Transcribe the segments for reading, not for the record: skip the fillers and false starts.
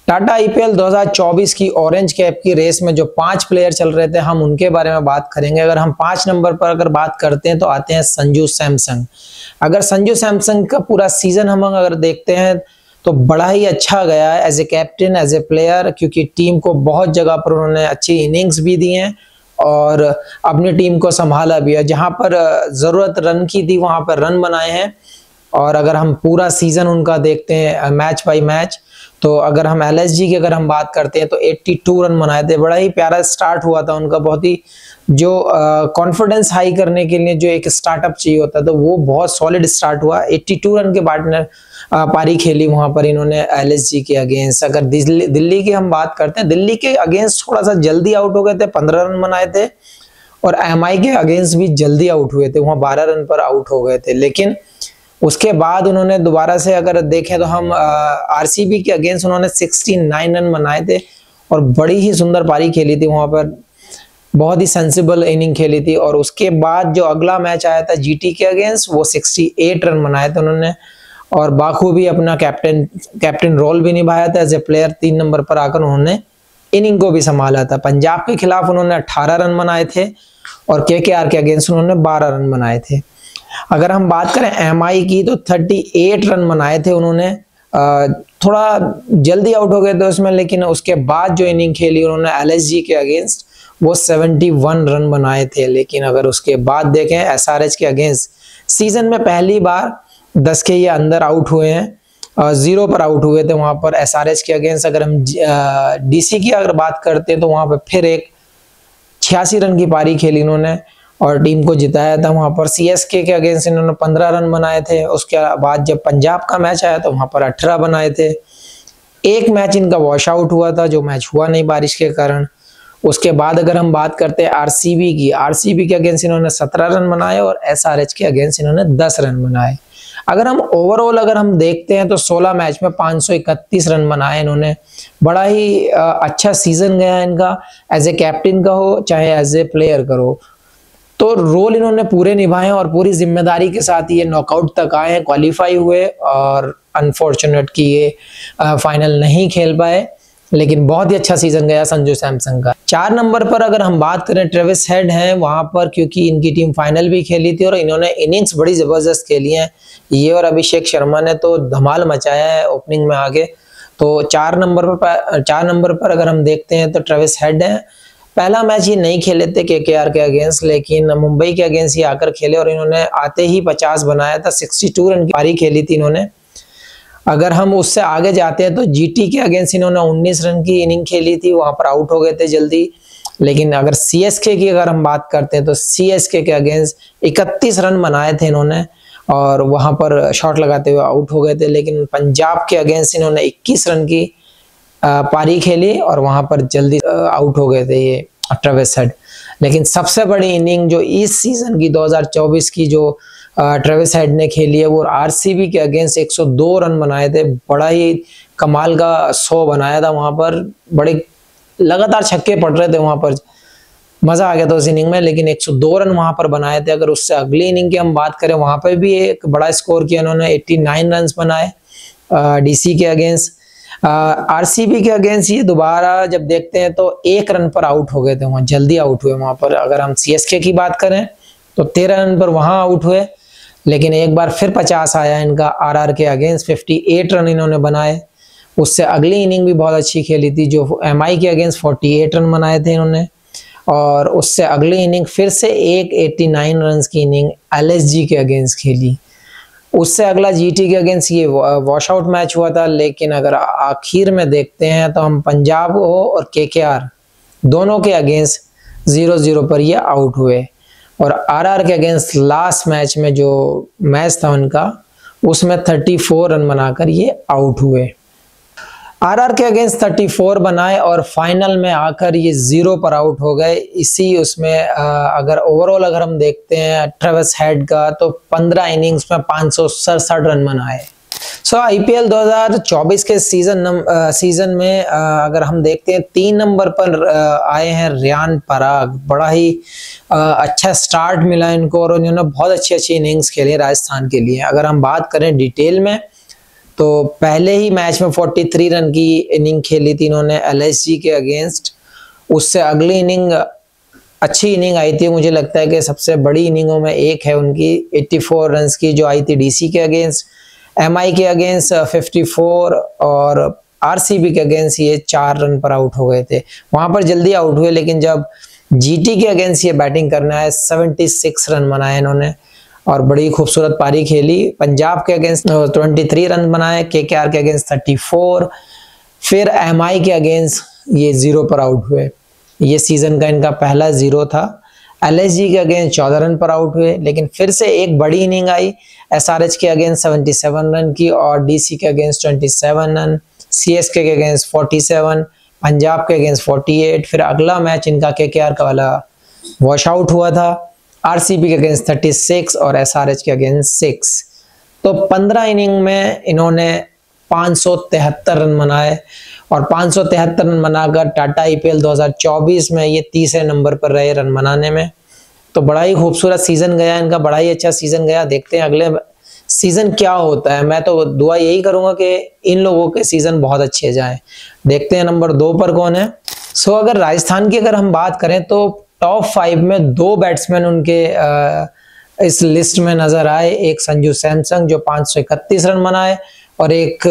Tata IPL 2024 की orange cap की race में जो 5 प्लेयर चल रहे थे, हम उनके बारे में बात करेंगे। अगर हम 5 नंबर पर अगर बात करते हैं तो आते हैं संजू सैमसन। अगर संजू सैमसन का पूरा सीजन हम अगर देखते हैं तो बड़ा ही अच्छा गया है as a captain, as a player, क्योंकि टीम को बहुत जगह पर उन्होंने अच्छी इनिंग्स भी दी हैं और अपनी टीम को संभाला भी है। जहां पर जरूरत रन की थी वहां पर रन बनाए हैं। और अगर हम पूरा सीजन उनका देखते हैं मैच बाय मैच, तो अगर हम एलएसजी की अगर हम बात करते हैं तो 82 रन बनाए थे। बड़ा ही प्यारा स्टार्ट हुआ था उनका, बहुत ही जो कॉन्फिडेंस हाई करने के लिए जो एक स्टार्टअप चाहिए होता तो वो बहुत सॉलिड स्टार्ट हुआ। 82 रन के पार्टनर पारी खेली वहां पर इन्होंने एलएसजी के अगेंस्ट। अगर दिल्ली की हम बात करते हैं, दिल्ली के अगेंस्ट थोड़ा सा जल्दी आउट हो गए थे, 15 रन बनाए थे। और एमआई के अगेंस्ट भी जल्दी आउट हुए थे, वहां 12 रन पर आउट हो गए थे। लेकिन उसके बाद उन्होंने दोबारा से अगर देखें तो हम आरसीबी के अगेंस्ट उन्होंने 69 रन बनाए थे और बड़ी ही सुंदर पारी खेली थी वहां पर, बहुत ही सेंसिबल इनिंग खेली थी। और उसके बाद जो अगला मैच आया था जीटी के अगेंस्ट, वो 68 रन बनाए थे उन्होंने और बाखूबी अपना कैप्टन रोल भी निभाया था एज ए प्लेयर। 3 नंबर पर आकर उन्होंने इनिंग को भी संभाला था। पंजाब के खिलाफ उन्होंने 18 रन बनाए थे और केकेआर के अगेंस्ट उन्होंने 12 रन बनाए थे। अगर हम बात करें एमआई की तो 38 रन बनाए थे उन्होंने, थोड़ा जल्दी आउट हो गए थे उसमें। लेकिन उसके बाद जो इनिंग खेली उन्होंने एलएसजी के अगेंस्ट, वो 71 रन बनाए थे। लेकिन अगर उसके बाद देखें एसआरएच के अगेंस्ट, सीजन में पहली बार 10 के ये अंदर आउट हुए हैं, 0 पर आउट हुए थे वहां पर एसआरएच के अगेंस्ट। अगर हम डीसी की अगर बात करते हैं तो वहां पर फिर एक 86 रन की पारी खेली इन्होंने और टीम को जिताया था। वहां पर सीएसके के अगेंस्ट इन्होंने 15 रन बनाए थे। उसके बाद जब पंजाब का मैच आया तो वहां पर 18 बनाए थे। एक मैच इनका वॉश आउट हुआ था, जो मैच हुआ नहीं बारिश के कारण। उसके बाद अगर हम बात करते हैं आरसीबी की, आरसीबी के अगेंस्ट इन्होंने 17 रन बनाए और एसआरएच के अगेंस्ट इन्होंने 10 रन बनाए। अगर हम ओवरऑल अगर हम देखते हैं तो 16 मैच में 531 रन बनाए इन्होंने। बड़ा ही अच्छा सीजन गया इनका, एज ए कैप्टन का हो चाहे एज ए प्लेयर का हो, तो रोल इन्होंने पूरे निभाए और पूरी जिम्मेदारी के साथ ये नॉकआउट तक आए हैं, क्वालिफाई हुए। और अनफॉर्चुनेट कि ये फाइनल नहीं खेल पाए, लेकिन बहुत ही अच्छा सीजन गया संजू सैमसन का। 4 नंबर पर अगर हम बात करें, ट्रेविस हेड हैं वहां पर, क्योंकि इनकी टीम फाइनल भी खेली थी और इन्होंने इनिंग्स बड़ी जबरदस्त खेली हैं। ये और अभिषेक शर्मा ने तो धमाल मचाया है ओपनिंग में आगे। तो 4 नंबर पर अगर हम देखते हैं तो ट्रेविस हेड है। पहला मैच ये नहीं खेले थे केकेआर के अगेंस्ट, लेकिन मुंबई के अगेंस्ट ये आकर खेले और इन्होंने आते ही 50 बनाया था। 62 रन की पारी खेली थी इन्होंने। अगर हम उससे आगे जाते हैं तो जीटी के अगेंस्ट इन्होंने 19 रन की इनिंग खेली थी, वहां पर आउट हो गए थे जल्दी। लेकिन अगर सीएसके की अगर हम बात करते हैं तो सीएसके के अगेंस्ट 31 रन बनाए थे इन्होंने और वहां पर शॉट लगाते हुए आउट हो गए थे। लेकिन पंजाब के अगेंस्ट इन्होंने 21 रन की पारी खेली और वहां पर जल्दी आउट हो गए थे ये ट्रेविस हेड। लेकिन सबसे बड़ी इनिंग जो इस सीजन की 2024 की जो ट्रेविस हेड ने खेली है, वो आरसीबी के अगेंस्ट 102 रन बनाए थे। बड़ा ही कमाल का 100 बनाया था वहां पर, बड़े लगातार छक्के पड़ रहे थे वहां पर, मजा आ गया था उस इनिंग में। लेकिन 102 रन वहां पर बनाए थे। अगर उससे अगली इनिंग की हम बात करें, वहां पर भी एक बड़ा स्कोर किया इन्होंने, 89 रन बनाए डीसी के अगेंस्ट। आरसीबी के अगेंस्ट ये दोबारा जब देखते हैं तो 1 रन पर आउट हो गए थे, वहां जल्दी आउट हुए वहां पर। अगर हम सीएसके की बात करें तो 13 रन पर वहां आउट हुए। लेकिन एक बार फिर 50 आया इनका आरआर के अगेंस्ट, 58 रन इन्होंने बनाए। उससे अगली इनिंग भी बहुत अच्छी खेली थी जो एमआई के अगेंस्ट 48 रन बनाए थे इन्होंने। और उससे अगली इनिंग फिर से एक 89 रन की इनिंग एलएसजी के अगेंस्ट खेली। उससे अगला जीटी के अगेंस्ट ये वॉश आउट मैच हुआ था। लेकिन अगर आखिर में देखते हैं तो हम पंजाब हो और केकेआर दोनों के अगेंस्ट 0-0 पर ये आउट हुए। और आरआर के अगेंस्ट लास्ट मैच में जो मैच था उनका, उसमें 34 रन बनाकर ये आउट हुए। आरआर के अगेंस्ट 34 बनाए और फाइनल में आकर ये 0 पर आउट हो गए। इसी उसमें अगर ओवरऑल अगर हम देखते हैं ट्रेविस हेड का, तो 15 इनिंग्स में 567 रन बनाए। सो आईपीएल 2024 के सीजन में अगर हम देखते हैं 3 नंबर पर आए हैं रियान पराग। बड़ा ही अच्छा स्टार्ट मिला इनको और उन्होंने बहुत अच्छी इनिंग्स खेली राजस्थान के लिए। अगर हम बात करें डिटेल में तो पहले ही मैच में 43 रन की इनिंग खेली थी इन्होंने एलएसजी के अगेंस्ट। उससे अगली इनिंग अच्छी इनिंग आई थी, मुझे लगता है कि सबसे बड़ी इनिंगों में एक है उनकी 84 रन की जो आई थी डीसी के अगेंस्ट, एमआई के अगेंस्ट 54 और आरसीबी के अगेंस्ट ये 4 रन पर आउट हो गए थे। वहां पर जल्दी आउट हुए, लेकिन जब जीटी के अगेंस्ट ये बैटिंग करना है 76 रन बनाए इन्होंने और बड़ी खूबसूरत पारी खेली। पंजाब के अगेंस्ट 23 रन बनाए, केकेआर के अगेंस्ट 34, फिर एमआई के अगेंस्ट ये 0 पर आउट हुए। ये सीजन का इनका पहला 0 था। एलएसजी के अगेंस्ट 14 रन पर आउट हुए, लेकिन फिर से एक बड़ी इनिंग आई एसआरएच के अगेंस्ट 77 रन की और डीसी के अगेंस्ट 27 रन, सीएसके के अगेंस्ट 47, पंजाब के अगेंस्ट 48। फिर अगला मैच इनका केकेआर का वाला वॉश आउट हुआ था, आरसीबी के अगेंस्ट 36 और एसआरएच के अगेंस्ट 6। तो 15 इनिंग में इन्होंने 573 रन बनाए और 573 रन बनाकर टाटा आईपीएल 2024 में ये तीसरे नंबर पर रहे रन बनाने में। तो बड़ा ही खूबसूरत सीजन गया इनका, बड़ा ही अच्छा सीजन गया। देखते हैं अगले सीजन क्या होता है। मैं तो दुआ यही करूंगा कि इन लोगों के सीजन बहुत अच्छे जाएं। देखते हैं नंबर 2 पर कौन है। अगर राजस्थान की अगर हम बात करें तो टॉप 5 में 2 बैट्समैन उनके इस लिस्ट में नजर आए। एक संजू सैमसन जो 531 रन बनाए और एक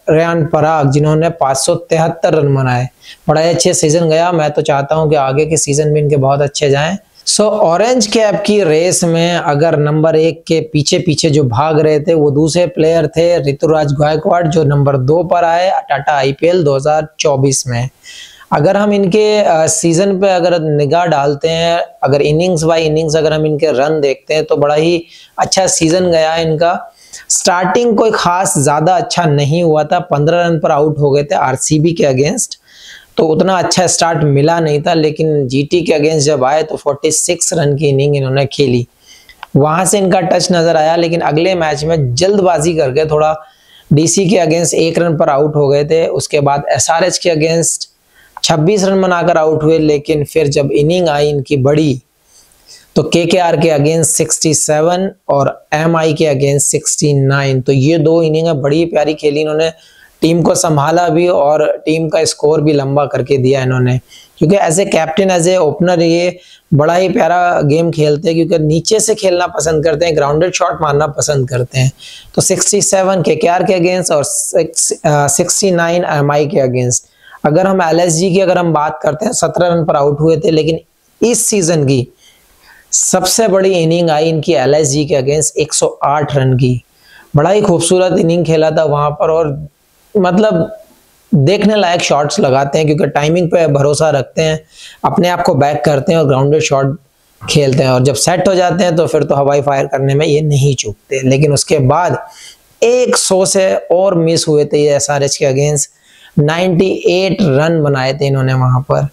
रेयान पराग जिन्होंने 573 रन बनाए। बड़ा ही अच्छे सीजन गया। मैं तो चाहता हूं कि आगे के सीजन भी इनके बहुत अच्छे जाएं। ऑरेंज कैप की रेस में अगर नंबर 1 के पीछे पीछे जो भाग रहे थे वो दूसरे प्लेयर थे ऋतुराज गायकवाड़ जो नंबर 2 पर आए टाटा आईपीएल 2024 में। अगर हम इनके सीजन पे अगर निगाह डालते हैं, अगर इनिंग्स बाय इनिंग्स अगर हम इनके रन देखते हैं तो बड़ा ही अच्छा सीजन गया इनका। स्टार्टिंग कोई खास ज्यादा अच्छा नहीं हुआ था, 15 रन पर आउट हो गए थे आरसीबी के अगेंस्ट, तो उतना अच्छा स्टार्ट मिला नहीं था। लेकिन जीटी के अगेंस्ट जब आए तो 46 रन की इनिंग इन्होंने खेली, वहां से इनका टच नजर आया। लेकिन अगले मैच में जल्दबाजी करके थोड़ा डीसी के अगेंस्ट 1 रन पर आउट हो गए थे। उसके बाद एसआरएच के अगेंस्ट 26 रन बनाकर आउट हुए। लेकिन फिर जब इनिंग आई इनकी बड़ी तो केकेआर के अगेंस्ट 67 और एमआई के अगेंस्ट 69, तो ये 2 इनिंग बड़ी प्यारी खेली इन्होंने, टीम को संभाला भी और टीम का स्कोर भी लंबा करके दिया इन्होंने। क्योंकि as a captain as a opener ये बड़ा ही प्यारा गेम खेलते हैं, क्योंकि नीचे से खेलना पसंद करते हैं, ग्राउंडेड शॉट मारना पसंद करते हैं। तो 67 केकेआर के अगेंस्ट और 69 एमआई के अगेंस्ट। अगर हम एलएसजी की अगर हम बात करते हैं 17 रन पर आउट हुए थे। लेकिन इस सीजन की सबसे बड़ी इनिंग आई इनकी एलएसजी के अगेंस्ट 108 रन की। बड़ा ही खूबसूरत इनिंग खेला था वहां पर और मतलब देखने लायक शॉट्स लगाते हैं, क्योंकि टाइमिंग पे भरोसा रखते हैं, अपने आप को बैक करते हैं और ग्राउंडेड शॉट खेलते हैं। और जब सेट हो जाते हैं तो फिर तो हवाई फायर करने में ये नहीं चूकते। लेकिन उसके बाद 100 से और मिस हुए थे ये एसआरएच के अगेंस्ट, 98 रन बनाए थे इन्होंने वहां पर।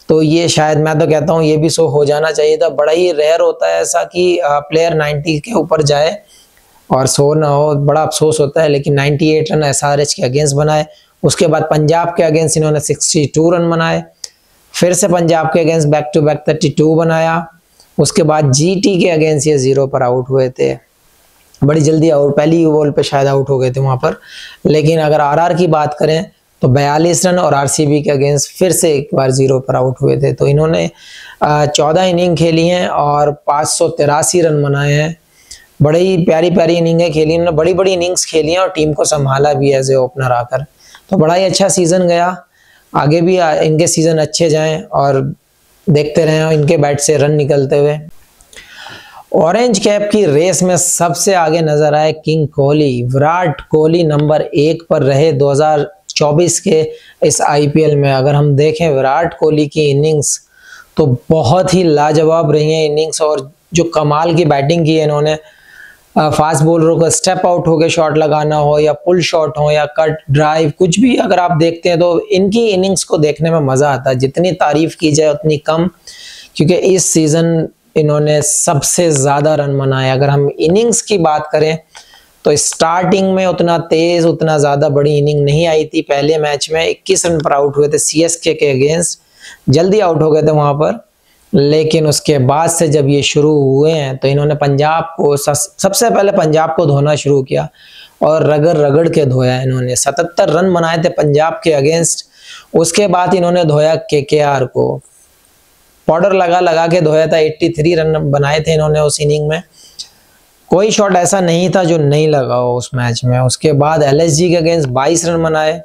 तो ये शायद मैं तो कहता हूँ ये भी 100 हो जाना चाहिए था। बड़ा ही रेयर होता है ऐसा कि प्लेयर 90 के ऊपर जाए और 100 ना हो, बड़ा अफसोस होता है। लेकिन 98 रन एसआरएच के अगेंस्ट बनाए। उसके बाद पंजाब के अगेंस्ट इन्होंने 62 रन बनाए, फिर से पंजाब के अगेंस्ट बैक टू बैक 32 बनाया। उसके बाद जीटी के अगेंस्ट ये 0 पर आउट हुए थे, बड़ी जल्दी आउट, पहली बॉल पे शायद आउट हो गए थे वहां पर। लेकिन अगर आरआर की बात करें तो 42 रन और आरसीबी के अगेंस्ट फिर से एक बार 0 पर आउट हुए थे। तो इन्होंने 14 इनिंग खेली हैं और 583 रन बनाए हैं। बड़ी प्यारी प्यारी इनिंगें खेली इन्होंने, बड़ी बड़ी इनिंग्स खेली हैं और टीम को संभाला भी एज ए ओपनर आकर। तो बड़ा ही अच्छा सीजन गया। आगे भी इनके सीजन अच्छे जाएं और देखते रहें इनके बैट से रन निकलते हुए। ऑरेंज कैप की रेस में सबसे आगे नजर आए किंग कोहली। विराट कोहली नंबर 1 पर रहे 2024 के इस आईपीएल में। अगर हम देखें विराट कोहली की इनिंग्स तो बहुत ही लाजवाब रही है इनिंग्स, और जो कमाल की बैटिंग की है इन्होंने। फास्ट बॉलरों का स्टेप आउट होकर शॉट लगाना हो या पुल शॉट हो या कट ड्राइव, कुछ भी अगर आप देखते हैं तो इनकी इनिंग्स को देखने में मजा आता है। जितनी तारीफ की जाए उतनी कम, क्योंकि इस सीजन इन्होंने सबसे ज्यादा रन बनाए। अगर हम इनिंग्स की बात करें तो स्टार्टिंग में उतना तेज उतना ज्यादा बड़ी इनिंग नहीं आई थी। पहले मैच में 21 रन पर आउट हुए थे सीएसके के अगेंस्ट, जल्दी आउट हो गए थे वहां पर। लेकिन उसके बाद से जब ये शुरू हुए हैं तो इन्होंने पंजाब को सबसे पहले पंजाब को धोना शुरू किया और रगड़ रगड़ के धोया इन्होंने। 77 रन बनाए थे पंजाब के अगेंस्ट, उसके बाद इन्होंने धोया केकेआर को, पाउडर लगा लगा के धोया था। 83 रन बनाए थे इन्होंने उस इनिंग में, कोई शॉट ऐसा नहीं था जो नहीं लगा हो उस मैच में। उसके बाद एलएसजी के अगेंस्ट 22 रन बनाए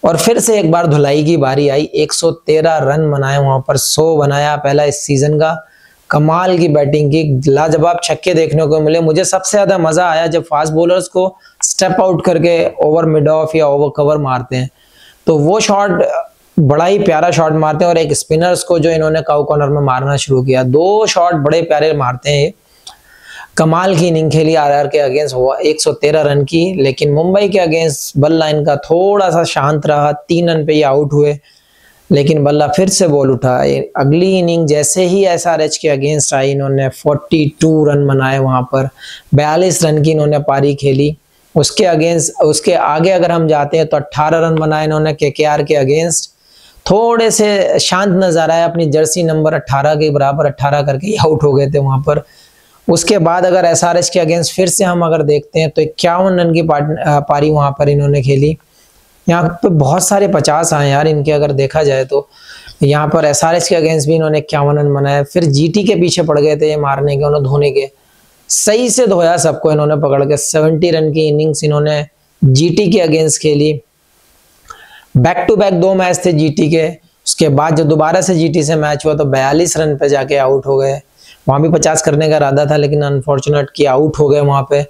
और फिर से एक बार धुलाई की बारी आई, 113 रन बनाए वहां पर, 100 बनाया पहला इस सीजन का। कमाल की बैटिंग की, लाजवाब छक्के देखने को मिले। मुझे सबसे ज्यादा मजा आया जब फास्ट बॉलर्स को स्टेप आउट करके ओवर मिड ऑफ या ओवर कवर मारते हैं, तो वो शॉट बड़ा ही प्यारा शॉट मारते हैं। और एक स्पिनर्स को जो इन्होंने काउ कॉर्नर में मारना शुरू किया, 2 शॉट बड़े प्यारे मारते हैं। कमाल की इनिंग खेली आरआर के अगेंस्ट, हुआ 113 रन की। लेकिन मुंबई के अगेंस्ट बल्ला इनका थोड़ा सा शांत रहा, 3 रन पे ही आउट हुए। लेकिन बल्ला फिर से बॉल उठा। अगली इनिंग जैसे ही एसआरएच के अगेंस्ट आई, इन्होंने 42 रन बनाए वहां पर, 42 रन की इन्होंने पारी खेली। उसके आगे अगर हम जाते हैं तो 18 रन बनाए इन्होंने केकेआर के अगेंस्ट। थोड़े से शांत नजर आया, अपनी जर्सी नंबर 18 के बराबर 18 करके आउट हो गए थे वहां पर। उसके बाद अगर एसआरएच के अगेंस्ट फिर से हम अगर देखते हैं तो 51 रन की पारी वहां पर इन्होंने खेली। यहाँ पे बहुत सारे 50 आए यार इनके, अगर देखा जाए तो। यहाँ पर एसआरएच के अगेंस्ट भी इन्होंने 51 रन बनाए। फिर जीटी के पीछे पड़ गए थे ये मारने के, उन्होंने धोने के, सही से धोया सबको इन्होंने पकड़ के। 70 रन की इनिंग्स इन्होंने जीटी के अगेंस्ट खेली। बैक टू बैक 2 मैच थे जीटी के। उसके बाद जब दोबारा से जीटी से मैच हुआ तो 42 रन पे जाके आउट हो गए। वहां भी 50 करने का इरादा था, लेकिन अनफॉर्चुनेट कि आउट हो गए वहां पे।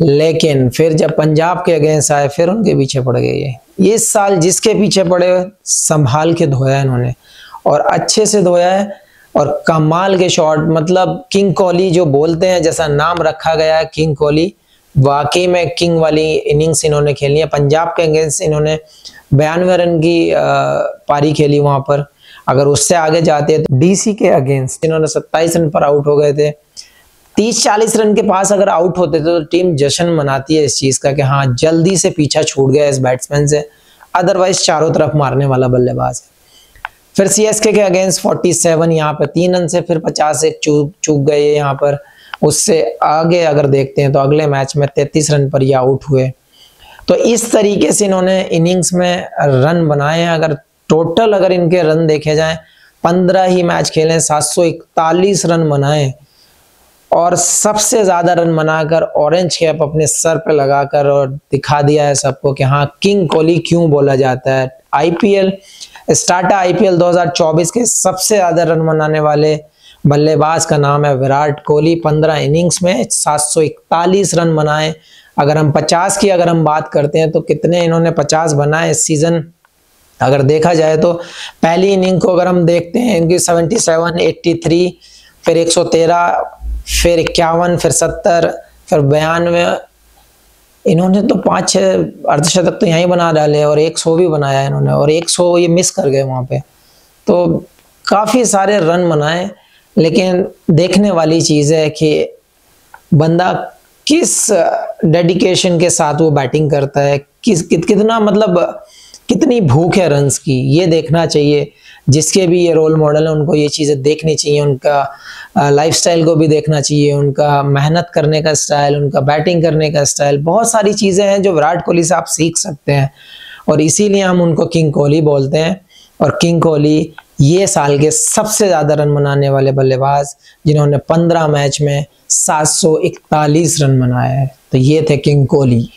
लेकिन फिर जब पंजाब के अगेंस्ट आए, फिर उनके पीछे पड़ गए। ये इस साल जिसके पीछे पड़े संभाल के धोया इन्होंने, और अच्छे से धोया है। और कमाल के शॉट, मतलब किंग कोहली जो बोलते हैं, जैसा नाम रखा गया है किंग कोहली, वाकई में किंग वाली इनिंग्स इन्होंने खेली है। पंजाब के अगेंस्ट इन्होंने 92 रन की पारी खेली वहां पर। अगर उससे आगे जाते हैं तो डीसी के अगेंस्ट इन्होंने 27 रन पर आउट हो गए थे। 30-40 रन के पास अगर आउट होते थे तो टीम जश्न मनाती है इस चीज का कि हाँ जल्दी से पीछा छूट गया इस बैट्समैन से, अदरवाइज चारों तरफ मारने वाला बल्लेबाज है। फिर सीएसके के अगेंस्ट 47, यहाँ पे 3 रन से फिर 50 एक चूक गए यहाँ पर। उससे आगे अगर देखते हैं तो अगले मैच में 33 रन पर ये आउट हुए। तो इस तरीके से इन्होंने इनिंग्स में रन बनाए हैं। अगर टोटल अगर इनके रन देखे जाएं, 15 ही मैच खेले, 741 रन बनाए, और सबसे ज्यादा रन बनाकर ऑरेंज कैप अपने सर पे लगाकर और दिखा दिया है सबको कि हाँ किंग कोहली क्यों बोला जाता है। आईपीएल स्टार्टा आईपीएल 2024 के सबसे ज्यादा रन बनाने वाले बल्लेबाज का नाम है विराट कोहली। 15 इनिंग्स में 741 रन बनाए। अगर हम 50 की अगर हम बात करते हैं तो कितने इन्होंने 50 बनाए इस सीजन अगर देखा जाए तो। पहली इनिंग को अगर हम देखते हैं इनकी 77, 83, फिर 113, फिर 51, फिर 70, फिर 92। इन्होंने तो 5-6 अर्धशतक तो यहीं बना डाले और 100 भी बनाया इन्होंने, और 100 ये मिस कर गए वहां पे। तो काफी सारे रन बनाए। लेकिन देखने वाली चीज है कि बंदा किस डेडिकेशन के साथ वो बैटिंग करता है, कितना मतलब कितनी भूख है रन्स की, ये देखना चाहिए। जिसके भी ये रोल मॉडल है उनको ये चीज़ें देखनी चाहिए, उनका लाइफस्टाइल को भी देखना चाहिए, उनका मेहनत करने का स्टाइल, उनका बैटिंग करने का स्टाइल। बहुत सारी चीज़ें हैं जो विराट कोहली से आप सीख सकते हैं, और इसीलिए हम उनको किंग कोहली बोलते हैं। और किंग कोहली ये साल के सबसे ज़्यादा रन बनाने वाले बल्लेबाज, जिन्होंने 15 मैच में 741 रन बनाए हैं। तो ये थे किंग कोहली।